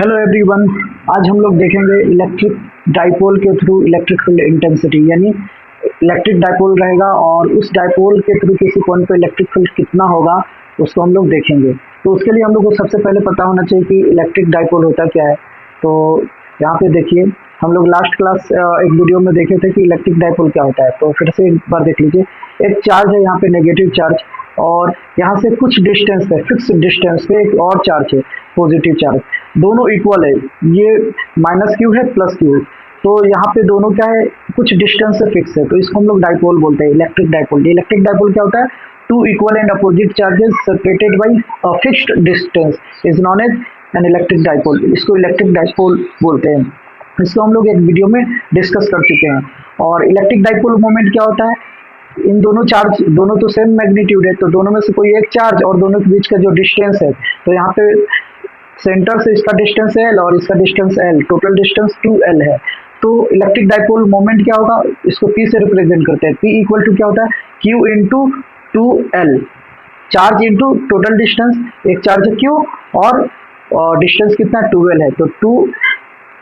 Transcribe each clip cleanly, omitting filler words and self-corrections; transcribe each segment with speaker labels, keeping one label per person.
Speaker 1: Hello everyone. आज हम लोग देखेंगे इलेक्ट्रिक डाइपोल के थ्रू इलेक्ट्रिक फील्ड इंटेंसिटी, यानी इलेक्ट्रिक डाइपोल रहेगा और उस डाइपोल के थ्रू किसी पॉइंट पे इलेक्ट्रिक फील्ड कितना होगा उसको हम लोग देखेंगे। तो उसके लिए हम लोग को सबसे पहले पता होना चाहिए कि इलेक्ट्रिक डाइपोल होता क्या है। तो यहाँ पे देखिए, हम लोग लास्ट क्लास एक वीडियो में देखे थे कि इलेक्ट्रिक डाइपोल क्या होता है, तो फिर से एक बार देख लीजिए। एक चार्ज है यहाँ पे, नेगेटिव चार्ज, और यहाँ से कुछ डिस्टेंस पे, फिक्स डिस्टेंस पे एक और चार्ज है, पॉजिटिव चार्ज। दोनों इक्वल है, ये माइनस क्यू है प्लस क्यू है, तो यहाँ पे दोनों क्या है, कुछ डिस्टेंस से फिक्स है, तो इसको हम लोग डाइपोल बोलते हैं, इलेक्ट्रिक डाइपोल। इलेक्ट्रिक डाइपोल क्या होता है? Two equal and opposite charges separated by a fixed distance is known as an electric dipole. इसको इलेक्ट्रिक डाइपोल बोलते हैं। इसको हम लोग एक वीडियो में डिस्कस कर चुके हैं। और इलेक्ट्रिक डाइपोल मोमेंट क्या होता है? इन दोनों चार्ज, दोनों तो सेम मैग्नीट्यूड है, तो दोनों में से कोई एक चार्ज और दोनों के बीच का जो डिस्टेंस है, तो यहाँ पे सेंटर से इसका डिस्टेंस एल और इसका distance L, total distance 2l है। तो इलेक्ट्रिक डाइपोल मोमेंट क्या होगा, इसको P से रिप्रेजेंट करते हैं। P इक्वल टू क्या होता है? Q into 2l, charge into total distance, एक चार्ज है Q और डिस्टेंस कितना है? 2l है, तो 2,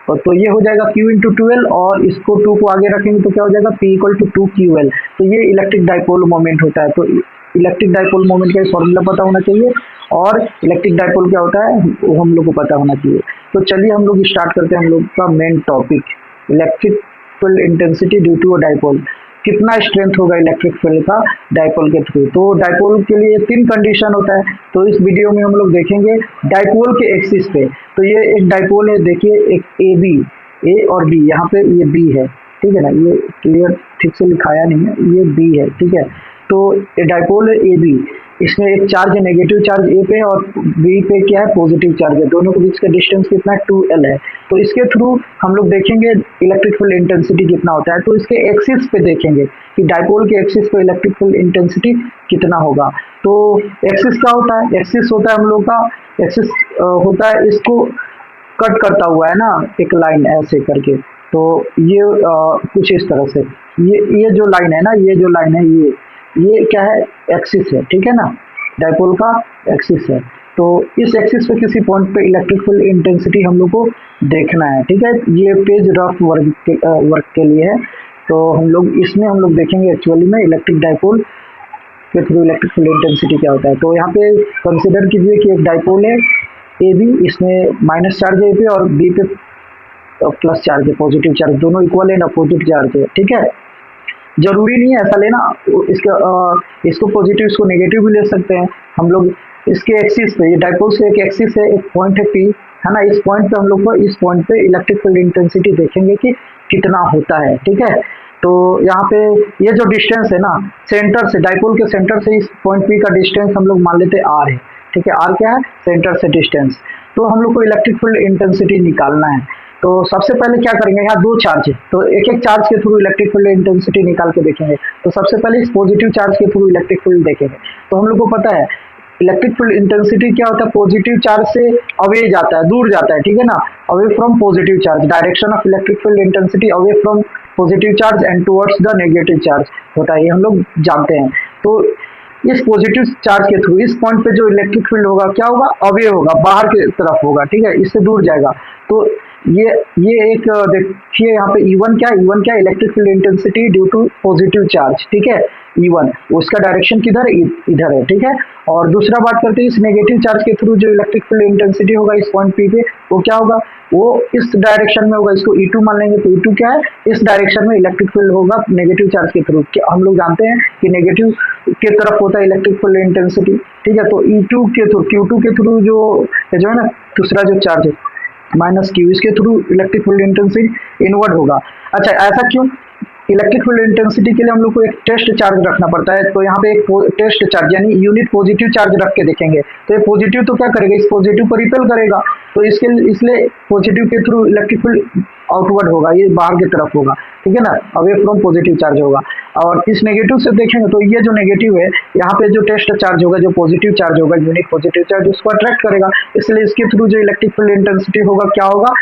Speaker 1: तो ये हो जाएगा Q इंटू 2l, और इसको 2 को आगे रखेंगे तो क्या हो जाएगा? P equal to 2QL। तो ये इलेक्ट्रिक डाइपोल मोमेंट होता है। तो इलेक्ट्रिक डाइपोल मोमेंट का फॉर्मूला पता होना चाहिए, और इलेक्ट्रिक डाइपोल क्या होता है वो हम लोग को पता होना चाहिए। तो चलिए हम लोग स्टार्ट करते हैं हम लोग का main topic, electric field intensity due to a dipole. कितना स्ट्रेंथ होगा इलेक्ट्रिक फील्ड का डाइपोल के थ्रू? तो डाइपोल के लिए 3 कंडीशन होता है, तो इस वीडियो में हम लोग देखेंगे डाइपोल के एक्सिस पे। तो ये एक डाइपोल है, देखिए एक ए और बी, यहाँ पे ये बी है, ठीक है ना, ये क्लियर ठीक से लिखाया नहीं है, ये बी है, ठीक है। तो ये डाइपोल है ए बी, इसमें एक चार्ज है, नेगेटिव चार्ज ए पे, और बी पे क्या है? पॉजिटिव चार्ज है। दोनों के बीच का डिस्टेंस कितना है? 2l है। तो इसके थ्रू हम लोग देखेंगे इलेक्ट्रिक फील्ड इंटेंसिटी कितना होता है। तो इसके एक्सिस पे देखेंगे कि डाइपोल के एक्सिस पे इलेक्ट्रिक फील्ड इंटेंसिटी कितना होगा। तो एक्सिस क्या होता है? एक्सिस होता है हम लोग का, एक्सिस होता है, इसको कट करता हुआ है ना एक लाइन ऐसे करके। तो ये कुछ इस तरह से, ये जो लाइन है ना, ये जो लाइन है, ये क्या है? एक्सिस है, ठीक है ना, डाइपोल का एक्सिस है। तो इस एक्सिस पे किसी पॉइंट पे इलेक्ट्रिक फील्ड इंटेंसिटी हम लोग को देखना है, ठीक है। ये पेज रफ वर्क के लिए है, तो हम लोग इसमें हम लोग देखेंगे एक्चुअली में इलेक्ट्रिक डाइपोल के थ्रू इलेक्ट्रिक फील्ड इंटेंसिटी क्या होता है। तो यहाँ पे कंसिडर कीजिए कि एक डाइपोल है ए बी, इसमें माइनस चार्ज है ए पे और बी पे प्लस चार्ज है, पॉजिटिव चार्ज, दोनों इक्वल एंड अपोजिट चार्ज है, ठीक है। जरूरी नहीं है ऐसा लेना, इसको पॉजिटिव इसको नेगेटिव भी ले सकते हैं हम लोग। इसके एक्सिस पे, ये डाइपोल से एक एक्सिस है, एक पॉइंट है P, है ना, इस पॉइंट पे हम लोग को, इस पॉइंट पे इलेक्ट्रिक फील्ड इंटेंसिटी देखेंगे कि कितना होता है, ठीक है। तो यहाँ पे ये जो डिस्टेंस है ना, सेंटर से, डाइपोल के सेंटर से इस पॉइंट P का डिस्टेंस हम लोग मान लेते हैं R है, ठीक है। R क्या है? सेंटर से डिस्टेंस। तो हम लोग को इलेक्ट्रिक फील्ड इंटेंसिटी निकालना है। तो सबसे पहले क्या करेंगे, यहाँ 2 चार्ज है, तो एक एक चार्ज के थ्रू इलेक्ट्रिक फील्ड इंटेंसिटी निकाल के देखेंगे। तो सबसे पहले इस पॉजिटिव चार्ज के थ्रू इलेक्ट्रिक फील्ड देखेंगे। तो हम लोग को पता है इलेक्ट्रिक फील्ड इंटेंसिटी क्या होता है? पॉजिटिव चार्ज से अवे जाता है, दूर जाता है, ठीक है ना, away from positive charge. Direction of electric field intensity away from positive charge and towards the negative charge होता है, ये हम लोग जानते हैं। तो इस पॉजिटिव चार्ज के थ्रू इस पॉइंट पे जो इलेक्ट्रिक फील्ड होगा क्या होगा? अवे होगा, बाहर की तरफ होगा, ठीक है, इससे दूर जाएगा। तो ये एक देखिए यहाँ पे E1 क्या है? E1 क्या है? Electric field intensity due to positive charge, ठीक है, E1, उसका डायरेक्शन किधर है? इधर है, ठीक है। और दूसरा बात करते हैं इस नेगेटिव चार्ज के थ्रू जो इलेक्ट्रिक फील्ड इंटेंसिटी होगा इस पॉइंट P पे, वो क्या होगा? वो इस डायरेक्शन में होगा, इसको E2 मान लेंगे। तो E2 क्या है? इस डायरेक्शन में इलेक्ट्रिक फील्ड होगा नेगेटिव चार्ज के थ्रू। हम लोग जानते हैं कि नेगेटिव के तरफ होता है इलेक्ट्रिक फील्ड इंटेंसिटी, ठीक है। तो E2 के थ्रू, Q2 के थ्रू जो है ना, दूसरा जो चार्ज है माइनस Q, इसके through electric field intensity inward होगा। अच्छा, ऐसा क्यों? इलेक्ट्रिक फील्ड इंटेंसिटी के लिए हम लोग को एक टेस्ट चार्ज रखना पड़ता है। तो यहाँ पे एक टेस्ट चार्ज यानी यूनिट पॉजिटिव चार्ज रख के देखेंगे। तो ये पॉजिटिव तो क्या करेगा? इस पॉजिटिव को रिपेल करेगा, तो इसलिए पॉजिटिव के थ्रू इलेक्ट्रिक फील्ड आउटवर्ड होगा, ये बाहर की तरफ होगा, ठीक है ना, अवे फ्रॉम पॉजिटिव चार्ज होगा। और इस नेगेटिव से देखेंगे तो ये जो नेगेटिव है, यहाँ पे जो टेस्ट चार्ज होगा, जो पॉजिटिव चार्ज होगा, यूनिट पॉजिटिव चार्ज, उसको अट्रैक्ट करेगा। इसलिए इसके थ्रू जो इलेक्ट्रिक फील्ड इंटेंसिटी होगा क्या होगा?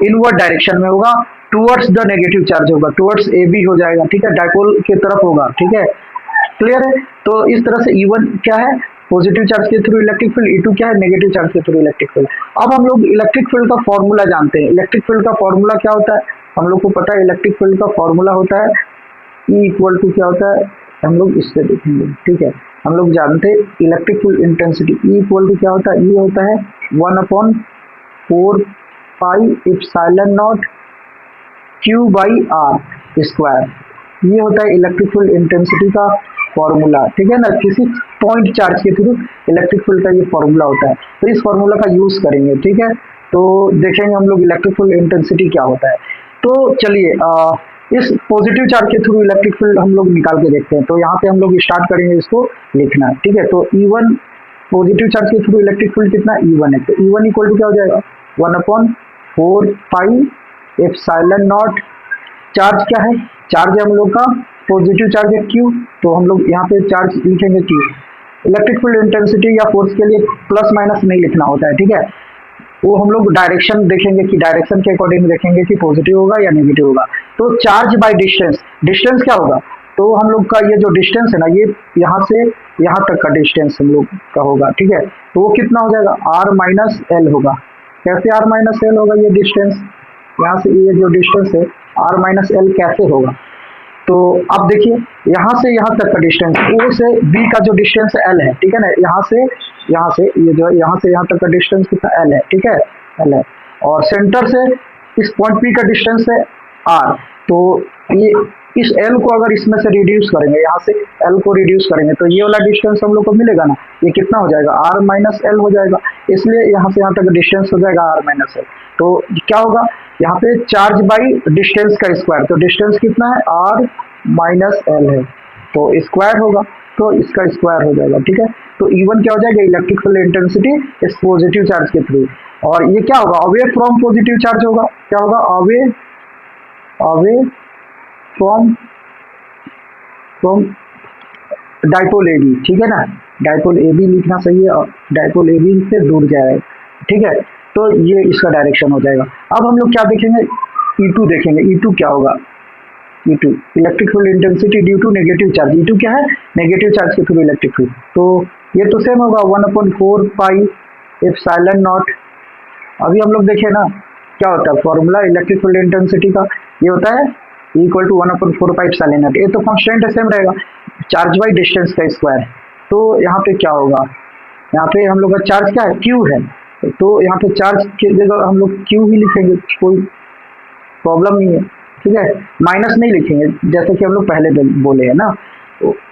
Speaker 1: इनवर्ड डायरेक्शन में होगा, टुवर्ड्स द नेगेटिव चार्ज होगा, टुवर्ड्स ए बी हो जाएगा, ठीक है, डाइपोल की तरफ होगा, ठीक है, क्लियर है। तो इस तरह से E1 क्या है? पॉजिटिव चार्ज के थ्रू इलेक्ट्रिक फील्ड, E2 क्या है, नेगेटिव चार्ज के थ्रू इलेक्ट्रिक फील्ड। अब हम लोग इलेक्ट्रिक फील्ड का फॉर्मूला जानते हैं। इलेक्ट्रिक फील्ड का फॉर्मूला क्या होता है, हम लोग को पता है इलेक्ट्रिक फील्ड का फॉर्मूला होता है E इक्वल टू क्या होता है, हम लोग इससे देखेंगे, ठीक है। हम लोग जानते हैं electric field intensity E equal to क्या होता है, ये होता है 1/4 pi epsilon naught Q by R square. ये होता है इलेक्ट्रिक फील्ड इंटेंसिटी का फॉर्मूला, ठीक है ना। किसी पॉइंट चार्ज के थ्रू इलेक्ट्रिक फील्ड का ये फॉर्मूला होता है, तो इस फॉर्मूला का यूज करेंगे, ठीक है। तो देखेंगे हम लोग इलेक्ट्रिक फील्ड इंटेंसिटी क्या होता है। तो चलिए इस पॉजिटिव चार्ज के थ्रू इलेक्ट्रिक फील्ड हम लोग निकाल के देखते हैं। तो यहाँ पे हम लोग स्टार्ट करेंगे इसको लिखना, ठीक है। तो E1 पॉजिटिव चार्ज के थ्रू इलेक्ट्रिक फील्ड कितना E1 है, तो E1 इक्वल टू क्या हो जाएगा 1/4 पाई एप्सिलॉन नॉट, चार्ज क्या है, चार्ज है हम लोग का पॉजिटिव चार्ज है Q, तो हम लोग यहाँ पे चार्ज लिखेंगे Q। इलेक्ट्रिक फील्ड इंटेंसिटी या फोर्स के लिए प्लस माइनस नहीं लिखना होता है, ठीक है। वो हम लोग डायरेक्शन देखेंगे कि डायरेक्शन के अकॉर्डिंग देखेंगे कि पॉजिटिव होगा या नेगेटिव होगा। तो चार्ज बाय डिस्टेंस, डिस्टेंस क्या होगा, तो हम लोग का ये जो डिस्टेंस है ना, ये यहाँ से यहाँ तक का डिस्टेंस हम लोग का होगा, ठीक है। तो वो कितना हो जाएगा R माइनस एल होगा। कैसे R माइनस एल होगा, ये डिस्टेंस यहाँ से ये जो डिस्टेंस है R माइनस एल कैसे होगा, तो अब देखिए यहाँ से यहाँ तक का डिस्टेंस O से B का जो डिस्टेंस L है, ठीक है ना। यहाँ से ये जो यहाँ से यहाँ तक का डिस्टेंस कितना L है, ठीक है, L है। और सेंटर से इस पॉइंट P का डिस्टेंस है R, तो ये इस L को अगर इसमें से रिड्यूस करेंगे, यहाँ से L को रिड्यूस करेंगे, तो ये वाला डिस्टेंस हम लोग को मिलेगा ना, ये कितना हो जाएगा R माइनस एल हो जाएगा। इसलिए यहाँ से यहाँ तक डिस्टेंस हो जाएगा R माइनस एल। तो क्या होगा यहाँ पे चार्ज बाई डिस्टेंस का स्क्वायर, तो डिस्टेंस कितना है R माइनस एल है, तो स्क्वायर होगा, तो इसका स्क्वायर हो जाएगा, ठीक है। तो E1 क्या हो जाएगा इलेक्ट्रिक फील्ड इंटेंसिटी इस पॉजिटिव चार्ज के थ्रू। और ये क्या होगा अवे फ्रॉम पॉजिटिव चार्ज होगा, क्या होगा अवे फ्रॉम डाइपोल AB, ठीक है ना। डाइपोल AB लिखना सही है, और डाइपोल AB से दूर जाएगा, ठीक है। तो ये इसका डायरेक्शन हो जाएगा। अब हम लोग क्या देखेंगे, E2 देखेंगे। E2 क्या होगा, E2 electric field intensity due to negative charge. E2 क्या है, नेगेटिव चार्ज के थ्रू इलेक्ट्रिक फील्ड। तो ये तो सेम होगा 1/4 पाई एप्सिलॉन नॉट। अभी हम लोग देखें ना क्या होता है फॉर्मूला इलेक्ट्रिक फील्ड इंटेंसिटी का, ये होता है equal to 1/4 pi epsilon naught. ये तो कांस्टेंट है, सेम रहेगा, चार्ज बाई डिस्टेंस का स्क्वायर। तो यहाँ पे क्या होगा, यहाँ पे हम लोग का चार्ज क्या है Q है, तो यहाँ पे चार्ज की जगह हम लोग Q ही लिखेंगे, कोई प्रॉब्लम नहीं है, ठीक है। माइनस नहीं लिखेंगे जैसे कि हम लोग पहले बोले हैं ना,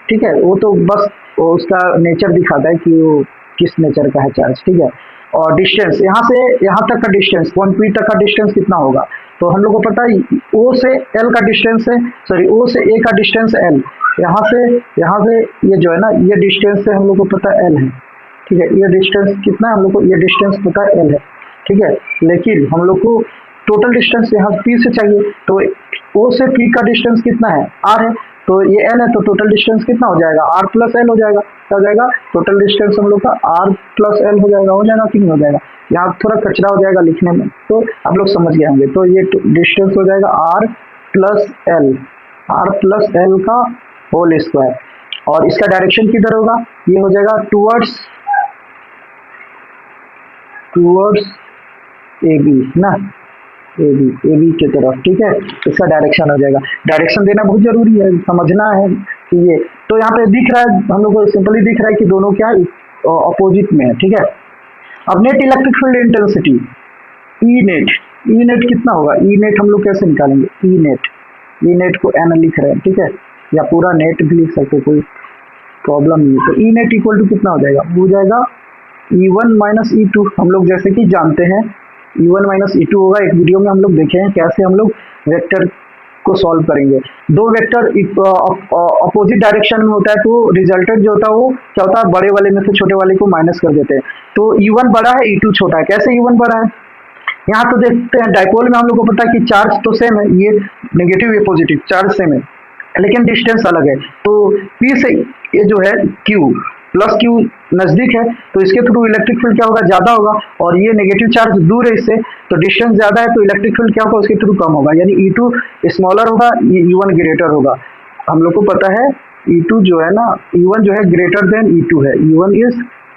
Speaker 1: ठीक है। वो तो बस वो उसका नेचर दिखाता है कि वो किस नेचर का है चार्ज, ठीक है। और डिस्टेंस यहाँ से यहाँ तक का डिस्टेंस पॉइंट P तक का डिस्टेंस कितना होगा, तो हम लोग को पता है O से L का डिस्टेंस है, सॉरी O से A का डिस्टेंस L, यहाँ से ये जो है ना ये डिस्टेंस से हम लोग को पता है L है, ठीक है। ये डिस्टेंस कितना है हम लोग को, ये डिस्टेंस पता है L है, ठीक है। लेकिन हम लोग को टोटल डिस्टेंस यहाँ P से चाहिए, तो O से P का डिस्टेंस कितना है R है, तो ये L है, तो टोटल डिस्टेंस कितना हो जाएगा R प्लस L हो जाएगा। क्या हो जाएगा टोटल डिस्टेंस हम लोग का R प्लस L हो जाएगा कि नहीं हो जाएगा। यहाँ थोड़ा कचरा हो जाएगा लिखने में, तो आप लोग समझ गए होंगे। तो ये डिस्टेंस हो जाएगा R प्लस L का होल स्क्वायर। और इसका डायरेक्शन किधर होगा, ये हो जाएगा टूवर्ड्स AB ना, AB की तरफ, ठीक है। इसका डायरेक्शन हो जाएगा। डायरेक्शन देना बहुत जरूरी है, समझना है कि ये तो यहाँ पे दिख रहा है हम लोग को, सिंपली दिख रहा है कि दोनों क्या अपोजिट में है, ठीक है। अब net electric field intensity E net कितना होगा, ई नेट हम लोग कैसे निकालेंगे, ई नेट को N लिख रहे हैं, ठीक है, या पूरा नेट भी लिख सकते, कोई प्रॉब्लम नहीं है। तो ई नेट इक्वल टू कितना हो जाएगा E1 माइनस E2। हम लोग जैसे कि जानते हैं E1 माइनस E2 होगा, एक वीडियो में हम लोग देखे हैं कैसे हम लोग वेक्टर को सॉल्व करेंगे। दो वेक्टर अपोजिट डायरेक्शन में होता है, तो रिजल्टेंट जो होता है वो क्या होता है, बड़े वाले में से छोटे वाले को माइनस कर देते हैं। तो E1 बड़ा है E2 छोटा है। कैसे E1 बड़ा है, यहाँ तो देखते हैं डाइपोल में हम लोग को पता है कि चार्ज तो सेम है, ये नेगेटिव ये पॉजिटिव चार्ज सेम है, लेकिन डिस्टेंस अलग है। तो P से ये जो है Q प्लस Q नजदीक है, तो इसके थ्रू इलेक्ट्रिक फील्ड क्या होगा, ज्यादा होगा, और ये नेगेटिव चार्ज दूर है इससे, तो डिस्टेंस ज्यादा है, तो इलेक्ट्रिक फील्ड क्या होगा, उसके थ्रू कम होगा, यानी E2 स्मॉलर होगा, E1 ग्रेटर होगा। हम लोग को पता है E2 जो है ना, E1 जो है ग्रेटर देन E2 है, E1 is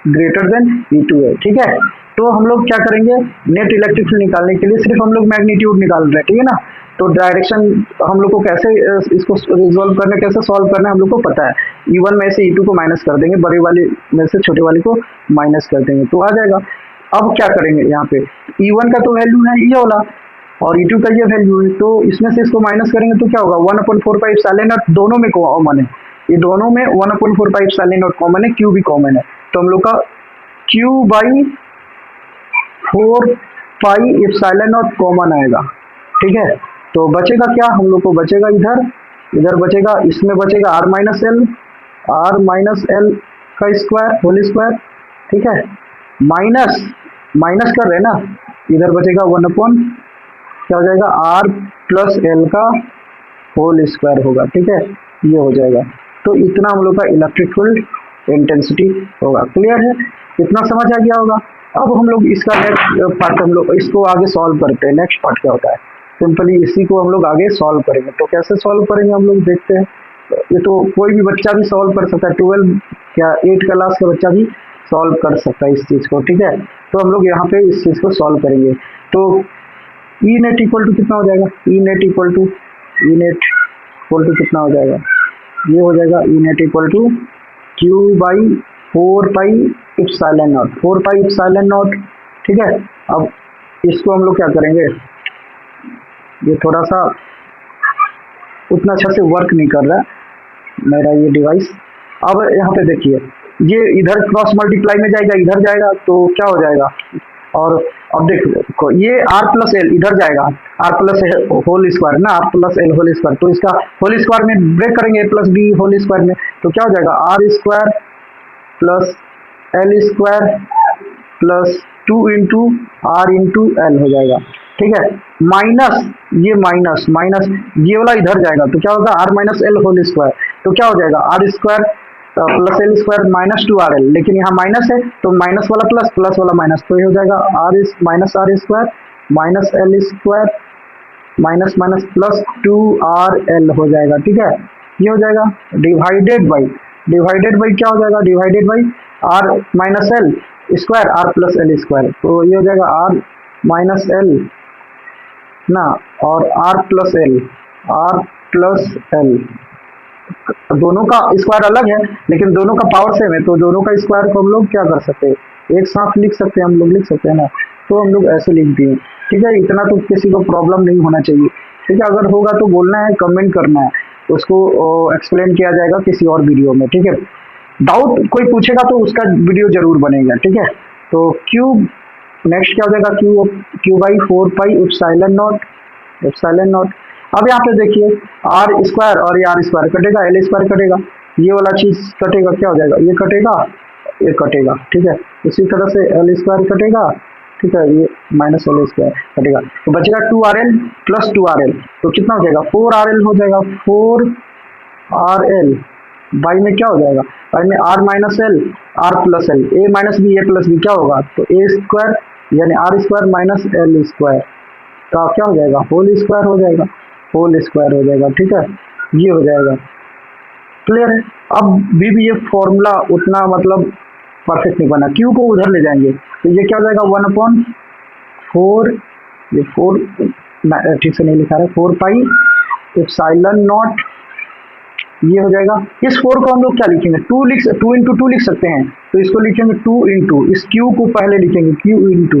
Speaker 1: greater than E2 है, ठीक है। तो हम लोग क्या करेंगे, नेट इलेक्ट्रिक फील्ड निकालने के लिए सिर्फ हम लोग मैग्नीट्यूड निकाल रहे हैं, ठीक है ना। तो डायरेक्शन हम लोग को कैसे इसको रिजोल्व करना है, कैसे सॉल्व करना है हम लोग को पता है। E1 में से E2 को माइनस कर देंगे, बड़े वाले में से छोटे वाले को माइनस कर देंगे तो आ जाएगा। अब क्या करेंगे, यहाँ पे E1 का तो वैल्यू है ये वाला और E2 का ये वैल्यू है, तो इसमें से इसको माइनस करेंगे तो क्या होगा, 1/4 एप्सिलॉन नॉट, दोनों में कॉमन है, ये दोनों में 1/4 एप्सिलॉन नॉट कॉमन है, Q भी कॉमन है, तो हम लोग का Q/4 एप्सिलॉन नॉट कॉमन आएगा, ठीक है। तो बचेगा क्या, हम लोग को बचेगा इधर बचेगा, इसमें बचेगा r माइनस एल का स्क्वायर होल स्क्वायर, ठीक है, माइनस कर रहे हैं ना, इधर बचेगा 1 क्या हो जाएगा r प्लस एल का होल स्क्वायर होगा, ठीक है, ये हो जाएगा। तो इतना हम लोग का इलेक्ट्रिक फील्ड इंटेंसिटी होगा। क्लियर है, इतना समझ आ गया होगा। अब हम लोग इसका नेक्स्ट पार्ट हम लोग इसको आगे सॉल्व करते हैं। नेक्स्ट पार्ट क्या होता है, सिंपली इसी को हम लोग आगे सॉल्व करेंगे। तो कैसे सॉल्व करेंगे हम लोग देखते हैं। ये तो कोई भी बच्चा भी सॉल्व कर सकता है, 12 क्या 8 क्लास का बच्चा भी सॉल्व कर सकता है इस चीज़ को, ठीक है। तो हम लोग यहाँ पे इस चीज़ को सॉल्व करेंगे। तो ई नेट इक्वल टू कितना हो जाएगा, ई नेट इक्वल टू कितना हो जाएगा, ये हो जाएगा E net equal to Q/4 epsilon naught, 4 epsilon naught, ठीक है। अब इसको हम लोग क्या करेंगे, ये थोड़ा सा उतना अच्छा से वर्क नहीं कर रहा मेरा ये डिवाइस। अब यहाँ पे देखिए, ये इधर क्रॉस मल्टीप्लाई में जाएगा, इधर जाएगा तो क्या हो जाएगा, और अब देखो ये r प्लस एल इधर जाएगा, r प्लस होल स्क्वायर ना, r plus L whole square, तो इसका होल स्क्वायर में ब्रेक करेंगे a plus B whole square में, तो क्या हो जाएगा r square plus L square plus 2 into R into L हो जाएगा, ठीक है। माइनस ये वाला इधर जाएगा तो क्या होगा r minus L whole square, तो क्या हो जाएगा r square plus L square minus 2rl, लेकिन यहाँ माइनस है तो माइनस वाला प्लस वाला माइनस, तो ये हो जाएगा minus R square minus L square minus plus 2rl हो जाएगा, ठीक है। ये हो जाएगा डिवाइडेड बाई क्या हो जाएगा, divided by r minus L square r plus L square, तो ये हो जाएगा r माइनस एल ना और r प्लस एल, दोनों का स्क्वायर अलग है लेकिन दोनों का पावर सेम है, तो दोनों का स्क्वायर को हम लोग क्या कर सकते हैं, एक साथ लिख सकते हैं, हम लोग लिख सकते हैं ना, तो हम लोग ऐसे लिख दिए, ठीक है। इतना तो किसी को प्रॉब्लम नहीं होना चाहिए, ठीक है। अगर होगा तो बोलना है, कमेंट करना है, उसको एक्सप्लेन किया जाएगा किसी और वीडियो में, ठीक है। डाउट कोई पूछेगा तो उसका वीडियो जरूर बनेगा, ठीक है। तो नेक्स्ट क्या हो जाएगा, Q/4 एप्सिलॉन नॉट। अब यहाँ पे देखिए r स्क्वायर और ये r स्क्वायर कटेगा, एल स्क्वायर कटेगा, ये वाला चीज कटेगा, क्या हो जाएगा, ये कटेगा, ठीक है। इसी तरह से एल स्क्वायर कटेगा, ठीक है, ये माइनस एल स्क्वायर कटेगा, तो बचेगा 2rl प्लस 2rl, तो कितना हो जाएगा 4rl हो जाएगा, 4rl बाई में क्या हो जाएगा, बाई में r minus L r plus L, a minus B A plus B क्या होगा, तो a स्क्वायर यानी r square minus L square, तो क्या हो जाएगा होल स्क्वायर हो जाएगा, ठीक है, ये हो जाएगा। क्लियर है। अब भी ये फॉर्मूला उतना मतलब परफेक्ट नहीं बना, क्यू को उधर ले जाएंगे तो ये क्या हो जाएगा 1/4, ये 4 ठीक से नहीं लिखा रहा, 4 एप्सिलॉन नॉट, ये हो जाएगा। इस 4 को हम लोग क्या लिखेंगे, 2 इंटू 2 लिख सकते हैं, तो इसको लिखेंगे 2 इंटू, इस क्यू को पहले लिखेंगे, क्यू इंटू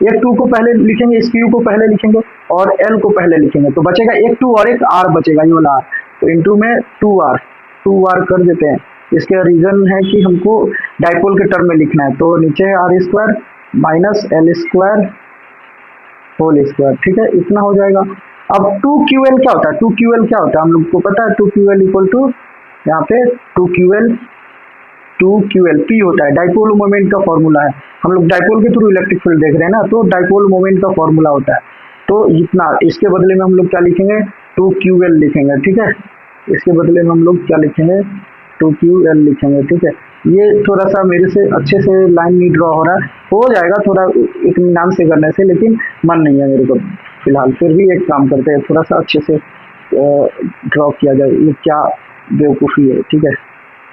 Speaker 1: एक 2 को पहले लिखेंगे, इस क्यू को पहले लिखेंगे और एल को पहले लिखेंगे, तो बचेगा एक 2 और एक r बचेगा, ये वाला r, तो इंटू में 2r कर देते हैं। इसका रीजन है कि हमको डाइपोल के टर्म में लिखना है, तो नीचे है r square minus L square whole square, ठीक है, इतना हो जाएगा। अब 2ql क्या होता है, हम लोग को पता है 2ql इक्वल टू, यहाँ पे 2ql p होता है, डाइपोल मोमेंट का फॉर्मूला है, हम लोग डाइपोल के थ्रू इलेक्ट्रिक फील्ड देख रहे हैं ना, तो डाइपोल मोमेंट का फॉर्मूला होता है, तो इतना, इसके बदले में हम लोग क्या लिखेंगे 2ql लिखेंगे, ठीक है, इसके बदले में हम लोग क्या लिखेंगे 2ql लिखेंगे, ठीक है। ये थोड़ा सा मेरे से अच्छे से लाइन नहीं ड्रॉ हो रहा है, हो जाएगा थोड़ा इत्मीनान से करने से, लेकिन मन नहीं है मेरे को फिलहाल, फिर भी एक काम करते हैं, थोड़ा सा अच्छे से ड्रॉ किया जाए। ये क्या बेवकूफ़ी है, ठीक है।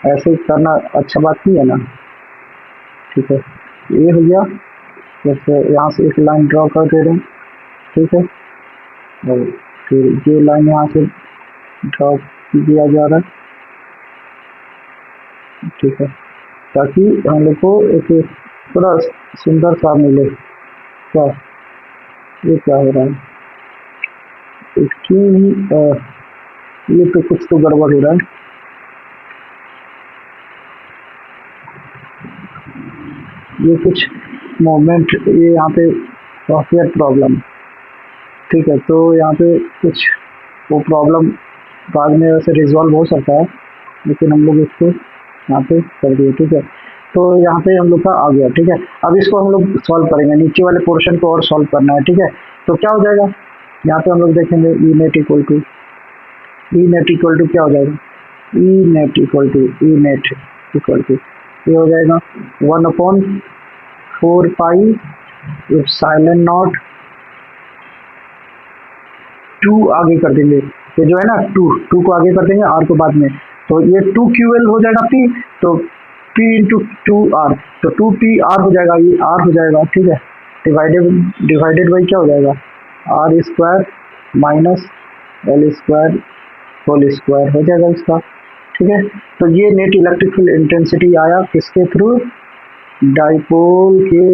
Speaker 1: ऐसे करना अच्छा बात नहीं है ना, ठीक है। ये हो गया, जैसे यहाँ से एक लाइन ड्रॉ कर दे रहे हैं, ठीक है। और फिर ये लाइन यहाँ से ड्रॉ किया जा रहा है, ठीक है, ताकि हम लोग को एक थोड़ा सुंदर सा मिले। क्या ये क्या हो रहा है, क्यों नहीं ये तो कुछ तो गड़बड़ हो रहा है। ये कुछ मोमेंट, ये यहाँ पे सॉफ्टवेयर प्रॉब्लम, ठीक है। तो यहाँ पे कुछ वो प्रॉब्लम बाद में वैसे रिजॉल्व हो सकता है, लेकिन हम लोग इसको यहाँ पे कर दिए, ठीक है। तो यहाँ पे हम लोग का आ गया, ठीक है। अब इसको हम लोग सॉल्व करेंगे, नीचे वाले पोर्शन को और सॉल्व करना है, ठीक है। तो क्या हो जाएगा, यहाँ पे हम लोग देखेंगे ई नेट इक्वल टू क्या हो जाएगा, ई नेट इक्वल टू ये हो जाएगा 1/4 पाई एप्सिलॉन नॉट 2 आगे कर देंगे, ये जो है ना 2 को आगे कर देंगे, आर को बाद में। तो ये 2QL हो जाएगा पी, तो P इंटू 2R, तो 2PR हो जाएगा, ये R हो जाएगा, ठीक है। डिवाइडेड बाई क्या हो जाएगा, R square minus L square whole square हो जाएगा इसका, ठीक है। तो ये नेट इलेक्ट्रिक फील्ड इंटेंसिटी आया किसके थ्रू, डाइपोल के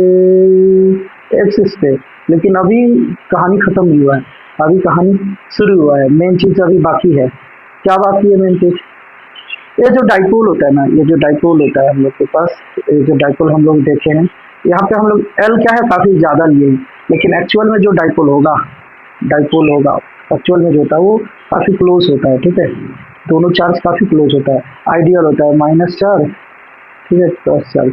Speaker 1: एक्सिस पे। लेकिन अभी कहानी खत्म नहीं हुआ है, अभी कहानी शुरू हुआ है। मेन चीज़ अभी बाकी है। क्या बाकी है मेन चीज़, ये जो डाइपोल होता है ना, ये जो डाइपोल होता है हम लोग के पास, ये जो डाइपोल हम लोग देखे हैं, यहाँ पे हम लोग एल क्या है काफ़ी ज़्यादा लिए हैं, लेकिन एक्चुअल में जो डाइपोल होगा एक्चुअल में जो होता है वो काफ़ी क्लोज होता है, ठीक है। दोनों चार्ज काफ़ी क्लोज होता है, आइडियल होता है, माइनस चार्ज, ठीक है, प्लस चार्ज,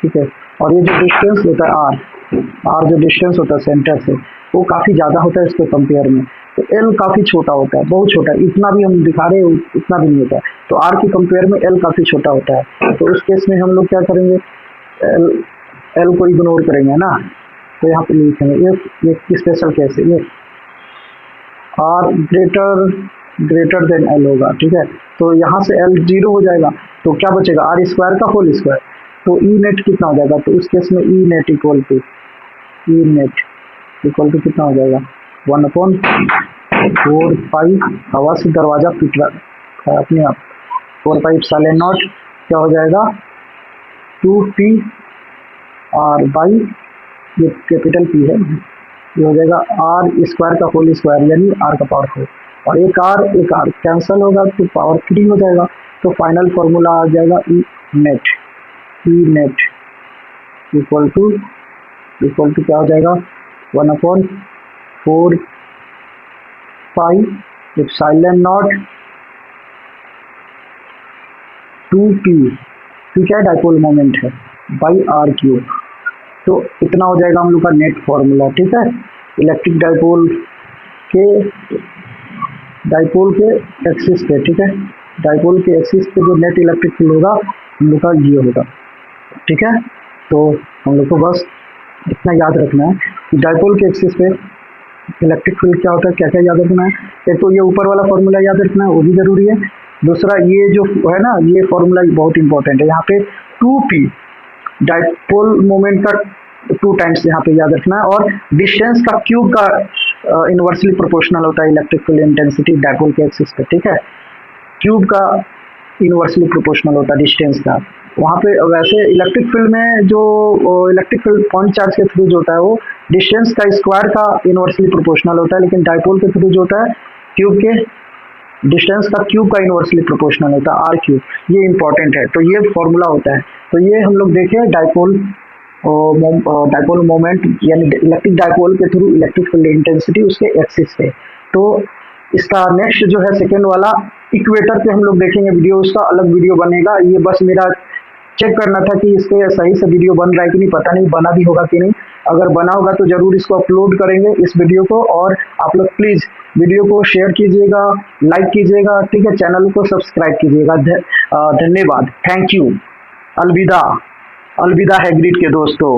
Speaker 1: ठीक है। और ये जो डिस्टेंस होता है आर जो डिस्टेंस होता है सेंटर से, वो काफ़ी ज़्यादा होता है इसके कंपेयर में। तो एल काफ़ी छोटा होता है, बहुत छोटा, इतना भी हम दिखा रहे हैं उतना भी नहीं होता है। तो आर के कंपेयर में एल काफ़ी छोटा होता है। तो उस केस में हम लोग क्या करेंगे, एल को इग्नोर करेंगे ना। तो यहाँ पे लिखेंगे ये स्पेशल केस है, ये आर ग्रेटर देन एल होगा, ठीक है। तो यहाँ से एल 0 हो जाएगा, तो क्या बचेगा, आर स्क्वायर का होल स्क्वायर। तो ई नेट कितना हो जाएगा, तो उस केस में ई नेट इक्वल टू कितना हो जाएगा, 1/4 पाई, हवा से दरवाजा पिट रहा है अपने आप, 4 पाई एप्सिलॉन नॉट क्या हो जाएगा, 2PR बाई, ये कैपिटल P है, ये हो जाएगा आर स्क्वायर का होल स्क्वायर, यानी आर का पावर 4, और एक आर कैंसिल होगा तो पावर 3 हो जाएगा। तो फाइनल फॉर्मूला आ जाएगा ई नेट इक्वल टू क्या हो जाएगा, 1/4 पाई एप्सिलॉन नॉट 2P, क्या डाइपोल मोमेंट है, बाई R3। तो इतना हो जाएगा हम लोग का नेट फॉर्मूला, ठीक है। इलेक्ट्रिक डाइपोल के एक्सिस पे, ठीक है, डाइपोल के एक्सिस पे जो नेट इलेक्ट्रिक फील्ड होगा हम लोग का ये होगा, ठीक है। तो हम लोग को बस इतना याद रखना है कि डाइपोल के एक्सिस पे इलेक्ट्रिक फील्ड क्या होता है, क्या क्या याद रखना है। एक तो ये ऊपर वाला फॉर्मूला याद रखना है, वो भी जरूरी है। दूसरा ये जो है ना, ये फॉर्मूला बहुत इंपॉर्टेंट है। यहाँ पे 2P डाइपोल मोमेंट का 2 टाइम्स यहाँ पे याद रखना है, और डिस्टेंस का क्यूब का इनवर्सली प्रोपोर्शनल होता है इलेक्ट्रिक फील्ड इंटेंसिटी डाइपोल के एक्सिस पे, ठीक है। क्यूब का इनवर्सली प्रोपोर्शनल होता है डिस्टेंस का। वहाँ पे वैसे इलेक्ट्रिक फील्ड में जो इलेक्ट्रिक फील्ड पॉइंट चार्ज के थ्रू जो होता है वो डिस्टेंस का स्क्वायर का इनवर्सली प्रोपोर्शनल होता है, लेकिन डाइपोल के थ्रू जो होता है क्यूब के डिस्टेंस का क्यूब का इनवर्सली प्रोपोर्शनल होता है, R3। ये इंपॉर्टेंट है, तो ये फॉर्मूला होता है। तो ये हम लोग देखें डाइपोल मोमेंट, यानी इलेक्ट्रिक डाइपोल के थ्रू इलेक्ट्रिक फील्ड इंटेंसिटी उसके एक्सिस पे। तो इसका नेक्स्ट जो है सेकेंड वाला इक्वेटर पे हम लोग देखेंगे वीडियो, उसका अलग वीडियो बनेगा। ये बस मेरा चेक करना था कि इस पे सही से वीडियो बन रहा है कि नहीं, पता नहीं बना भी होगा कि नहीं। अगर बना होगा तो जरूर इसको अपलोड करेंगे इस वीडियो को, और आप लोग प्लीज़ वीडियो को शेयर कीजिएगा, लाइक कीजिएगा, ठीक है, चैनल को सब्सक्राइब कीजिएगा। धन्यवाद, थैंक यू, अलविदा है ग्रिड के दोस्तों।